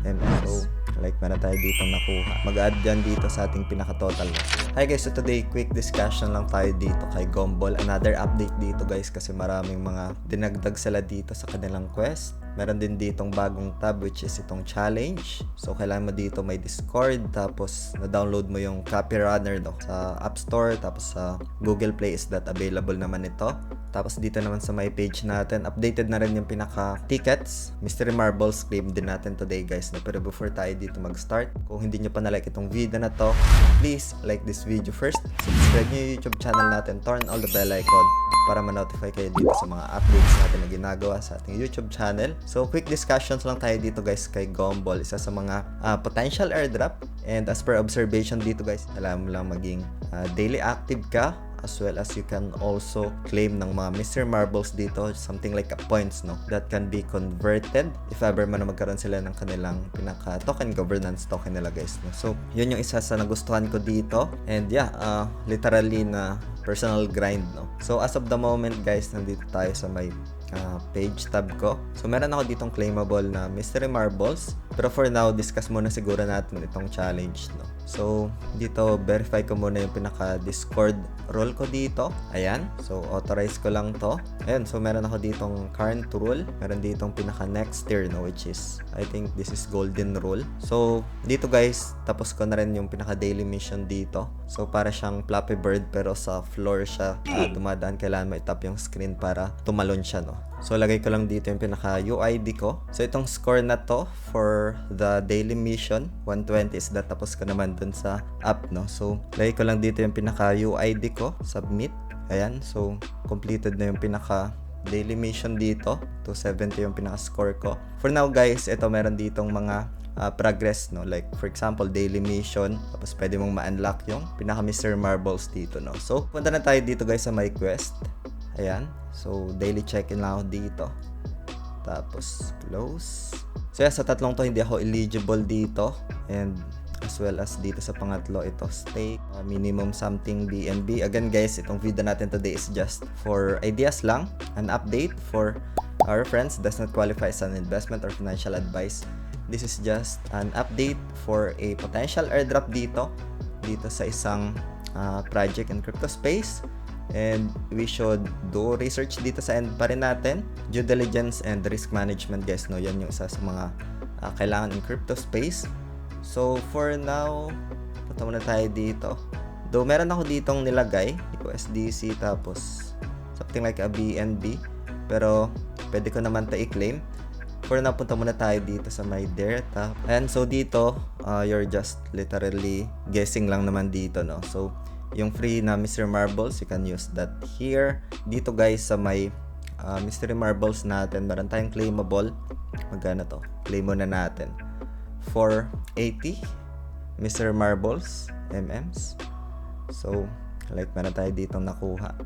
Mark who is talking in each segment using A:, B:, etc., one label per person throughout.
A: MS. So, like meron tayo dito nakuha. Mag-add dyan dito sa ating pinaka-total. Hi guys, so today quick discussion lang tayo dito kay Gumball. Another update dito guys kasi maraming mga dinagdag sila dito sa kanilang quest. Meron din ditong bagong tab which is itong challenge. So kailangan mo dito may Discord, tapos na-download mo yung Copy Runner sa App Store, tapos sa Google Play is that available naman ito. Tapos dito naman sa my page natin, updated na rin yung pinaka-tickets. Mystery Marbles claim din natin today guys. Pero before tayo dito mag-start, kung hindi nyo pa na-like itong video na to, please like this video first. Subscribe nyo yung YouTube channel natin, turn on the bell icon para ma-notify kayo dito sa mga updates natin na ginagawa sa ating YouTube channel. So, quick discussions lang tayo dito guys kay Gumball. Isa sa mga potential airdrop. And as per observation dito guys, alam mo lang maging daily active ka, as well as you can also claim ng mga Mystery Marbles dito, something like a points, no, that can be converted if ever man na magkaroon sila ng kanilang pinaka token governance token nila guys, no. So yun yung isa sa nagustuhan ko dito, and yeah, literally na personal grind, no. So as of the moment guys, nandito tayo sa may page tab ko. So meron ako ditong claimable na Mystery Marbles, pero for now discuss muna siguro natin itong challenge, no. So dito verify ko muna yung pinaka Discord role ko dito. Ayan, so authorize ko lang to. Ayan, so meron ako ditong current rule, meron ditong pinaka next tier, no, which is I think this is golden rule. So dito guys, tapos ko na rin yung pinaka daily mission dito. So para siyang Flappy Bird pero sa floor siya dumadaan, kailangan ma-tap yung screen para tumalon siya, no. So lagay ko lang dito yung pinaka UID ko. So itong score na to for the daily mission 120 is that, tapos ko naman dun sa app, no. So lagay ko lang dito yung pinaka UID ko, submit. Ayan, so completed na yung pinaka daily mission dito. 270 yung pinaka score ko. For now guys, ito meron ditong mga progress, no, like for example daily mission, tapos pwede mong ma-unlock yung pinaka Mystery Marbles dito, no. So punta na tayo dito guys sa my quest. Ayan, so daily check-in lang ako dito, tapos close. So yeah, sa tatlong to hindi ako eligible dito, and as well as dito sa pangatlo, ito stake, minimum something BNB. Again guys, itong video natin today is just for ideas lang, an update for our friends, does not qualify as an investment or financial advice. This is just an update for a potential airdrop dito sa isang project in crypto space. And we should do research dito sa end pa rin natin, due diligence and risk management guys, no. Yan yung isa sa mga kailangan in crypto space. So for now, punta muna tayo dito. Though meron ako ditong nilagay USDC tapos something like a BNB, pero pwede ko naman ito i-claim. For now, punta muna tayo dito sa my data. And so dito, you're just literally guessing lang naman dito, no. So yung free na Mystery Marbles, you can use that here. Dito guys sa may Mystery Marbles natin, meron tayong claimable. Magkano to? Claim muna natin. 480 Mystery Marbles MMs. So like meron tayo ditong nakuha.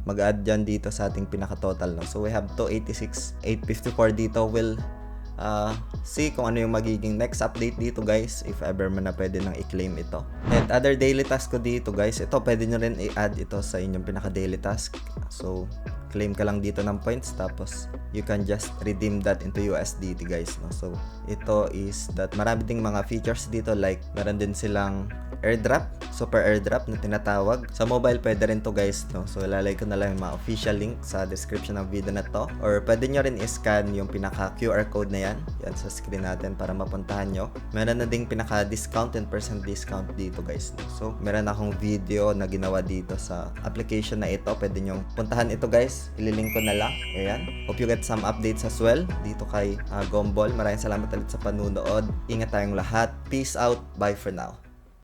A: Mag-add dyan dito sa ating pinaka-total, no? So we have 286, 854 dito. Will see kung ano yung magiging next update dito guys, if ever man na pwede nang i-claim ito. And other daily task ko dito guys, ito pwede nyo rin i-add ito sa inyong pinaka daily task. So claim ka lang dito ng points, tapos you can just redeem that into USDT guys, no. So ito is that marami ding mga features dito, like meron din silang airdrop, super airdrop na tinatawag. Sa mobile pwede rin to guys, no. So ilalagay ko na lang yung mga official link sa description ng video na to, or pwede nyo rin i-scan yung pinaka QR code na yan sa screen natin para mapuntahan nyo. Meron na ding pinaka discount, 10% discount dito guys, no. So meron akong video na ginawa dito sa application na ito, pwede nyo puntahan ito guys, ililink ko na lang. Ayan, hope you get some updates as well dito kay Gumball. Maraming salamat ulit sa panunood. Ingat tayong lahat, peace out, bye for now.